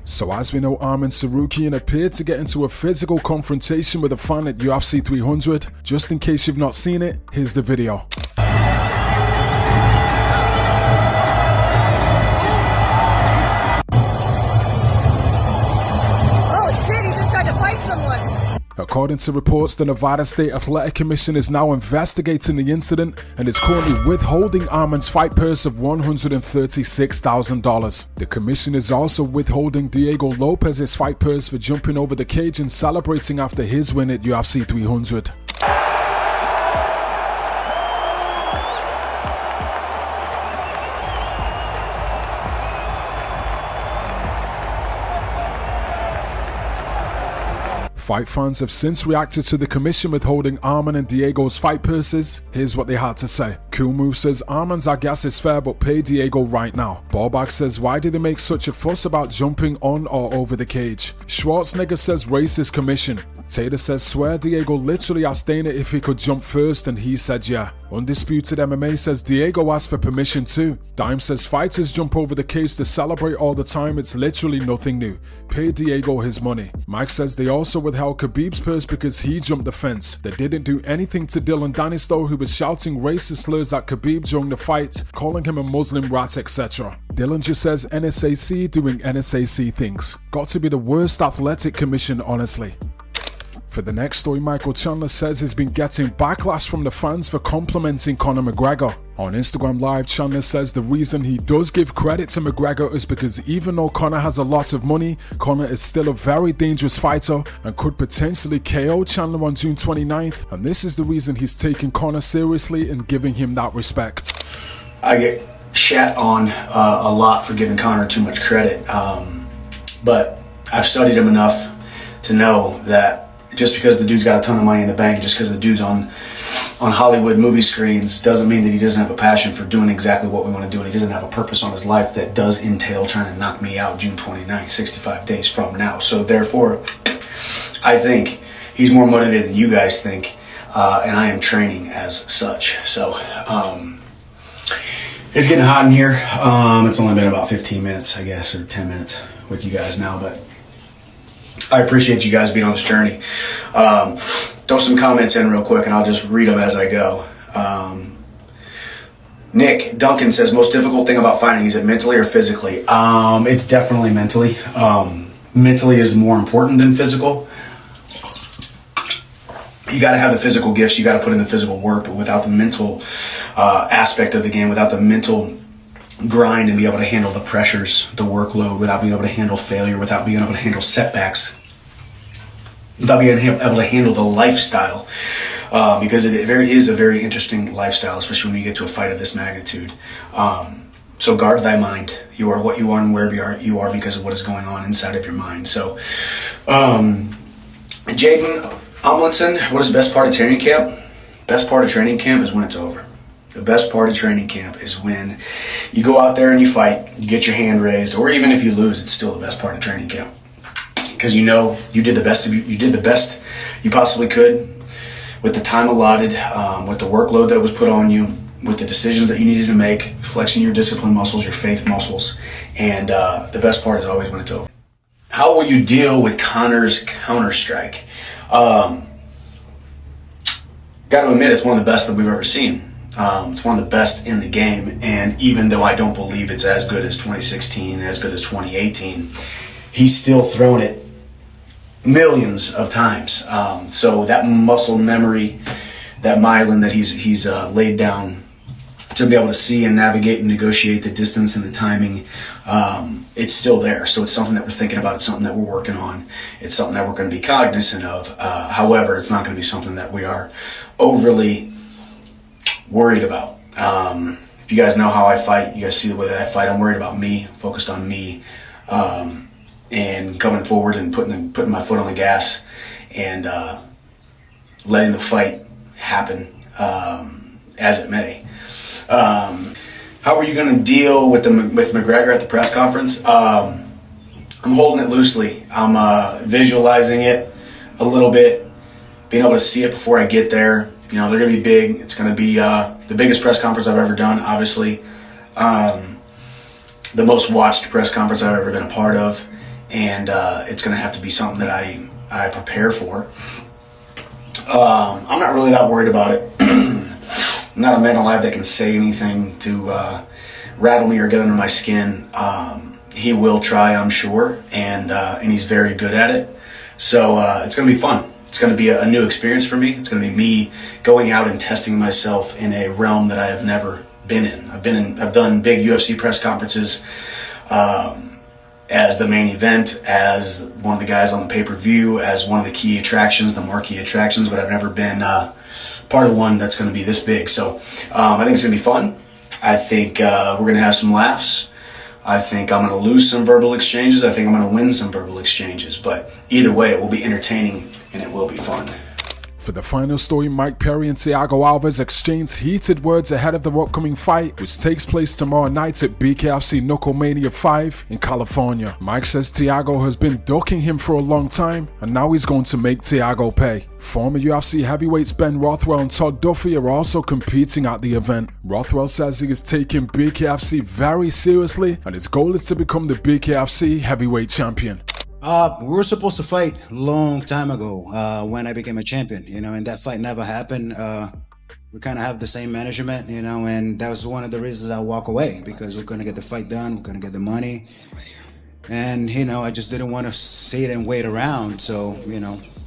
So as we know, Arman Tsarukyan appeared to get into a physical confrontation with a fan at UFC 300. Just in case you've not seen it, here's the video. According to reports, the Nevada State Athletic Commission is now investigating the incident and is currently withholding Arman's fight purse of $136,000. The commission is also withholding Diego Lopes' fight purse for jumping over the cage and celebrating after his win at UFC 300. Fight fans have since reacted to the commission withholding Arman and Diego's fight purses. Here's what they had to say. Cool Move says, Arman's I guess is fair, but pay Diego right now. Ballback says, why did they make such a fuss about jumping on or over the cage? Schwarzenegger says, racist commission. Taylor says, swear Diego literally asked Dana if he could jump first and he said yeah. Undisputed MMA says Diego asked for permission too. Dime says fighters jump over the cage to celebrate all the time, it's literally nothing new. Pay Diego his money. Mike says they also withheld Khabib's purse because he jumped the fence. They didn't do anything to Dylan Dennis though, who was shouting racist slurs at Khabib during the fight, calling him a Muslim rat, etc. Dillinger says NSAC doing NSAC things. Got to be the worst athletic commission, honestly. For the next story, Michael Chandler says he's been getting backlash from the fans for complimenting Conor McGregor. On Instagram Live, Chandler says the reason he does give credit to McGregor is because even though Conor has a lot of money, Conor is still a very dangerous fighter and could potentially KO Chandler on June 29th, and this is the reason he's taking Conor seriously and giving him that respect. I get shat on a lot for giving Conor too much credit, but I've studied him enough to know that just because the dude's got a ton of money in the bank, just because the dude's on Hollywood movie screens, doesn't mean that he doesn't have a passion for doing exactly what we want to do, and he doesn't have a purpose on his life that does entail trying to knock me out June 29th, 65 days from now. So therefore, I think he's more motivated than you guys think, and I am training as such. So it's getting hot in here. It's only been about 15 minutes, I guess, or 10 minutes with you guys now, but I appreciate you guys being on this journey. Throw some comments in real quick and I'll just read them as I go. Nick Duncan says, most difficult thing about fighting, is it mentally or physically? It's definitely mentally. Mentally is more important than physical. You got to have the physical gifts, you got to put in the physical work, but without the mental aspect of the game, without the mental grind and be able to handle the pressures, the workload, without being able to handle failure, without being able to handle setbacks, without being able to handle the lifestyle, because it is a very interesting lifestyle, especially when you get to a fight of this magnitude. So guard thy mind. You are what you are and where you are because of what is going on inside of your mind. So Jaden Omlinson, what is the best part of training camp? Best part of training camp is when it's over. The best part of training camp is when you go out there and you fight, you get your hand raised, or even if you lose, it's still the best part of training camp. Because you know you did the best you possibly could with the time allotted, with the workload that was put on you, with the decisions that you needed to make, flexing your discipline muscles, your faith muscles, and the best part is always when it's over. How will you deal with Conor's counter-strike? Got to admit, it's one of the best that we've ever seen. It's one of the best in the game, and even though I don't believe it's as good as 2016, as good as 2018, he's still thrown it millions of times. So that muscle memory, that myelin that he's laid down to be able to see and navigate and negotiate the distance and the timing, it's still there. So it's something that we're thinking about. It's something that we're working on. It's something that we're going to be cognizant of. However, it's not going to be something that we are overly worried about. If you guys know how I fight, you guys see the way that I fight. I'm worried about me, focused on me, and coming forward and putting my foot on the gas and letting the fight happen as it may. How are you going to deal with McGregor at the press conference? I'm holding it loosely. I'm visualizing it a little bit, being able to see it before I get there. You know, they're going to be big. It's going to be the biggest press conference I've ever done, obviously. The most watched press conference I've ever been a part of. and it's going to have to be something that I prepare for. I'm not really that worried about it. I'm not a man alive that can say anything to rattle me or get under my skin. He will try, I'm sure, and he's very good at it. So it's going to be fun. It's going to be a new experience for me. It's going to be me going out and testing myself in a realm that I have never been in. I've done big UFC press conferences as the main event, as one of the guys on the pay-per-view, as one of the key attractions, the marquee attractions, but I've never been part of one that's going to be this big. So I think it's going to be fun. I think we're going to have some laughs. I think I'm going to lose some verbal exchanges. I think I'm going to win some verbal exchanges. But either way, it will be entertaining and it will be fun. For the final story, Mike Perry and Thiago Alves exchanged heated words ahead of their upcoming fight, which takes place tomorrow night at BKFC Knucklemania 5 in California. Mike says Thiago has been ducking him for a long time, and now he's going to make Thiago pay. Former UFC heavyweights Ben Rothwell and Todd Duffy are also competing at the event. Rothwell says he is taking BKFC very seriously, and his goal is to become the BKFC heavyweight champion. We were supposed to fight a long time ago when I became a champion, and that fight never happened. We kind of have the same management, and that was one of the reasons I walk away, because we're going to get the fight done, we're going to get the money. And, I just didn't want to sit and wait around, so,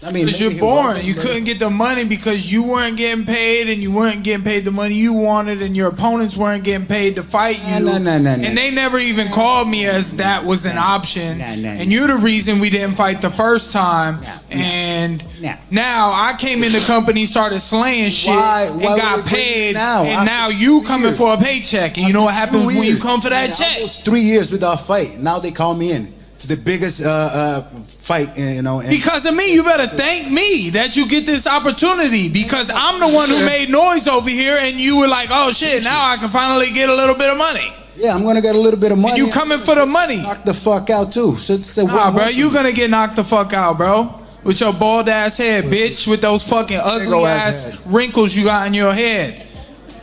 I mean, because you're boring. You couldn't get the money because you weren't getting paid, and you weren't getting paid the money you wanted, and your opponents weren't getting paid to fight you. And they never even called me as that was an option. And you're the reason we didn't fight the first time. And now I came in the company, started slaying shit, and got paid. And now you coming for a paycheck. And you know what happens when you come for that check? It was 3 years without fight. Now they call me in to the biggest fight, because of me. You better thank me that you get this opportunity, because I'm the one who made noise over here, and you were like, oh shit, now I can finally get a little bit of money. Yeah, I'm gonna get a little bit of money. And you coming for the money. Knock the fuck out too. So nah, bro, you gonna get knocked the fuck out, bro. With your bald ass head, bitch, with those fucking ugly ass wrinkles you got in your head.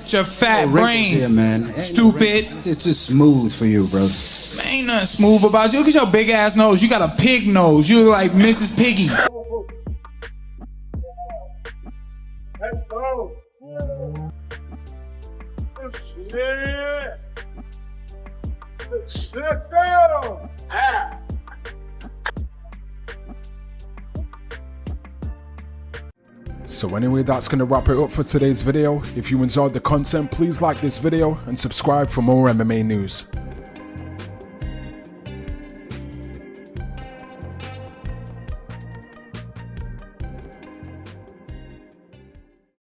Your fat brain, here, man. Stupid. It's too smooth for you, bro. Man, ain't nothing smooth about you. Look at your big ass nose. You got a pig nose. You look like Mrs. Piggy. Let's go. Shit. Shit down. Ah. So anyway, that's going to wrap it up for today's video. If you enjoyed the content, please like this video and subscribe for more MMA news.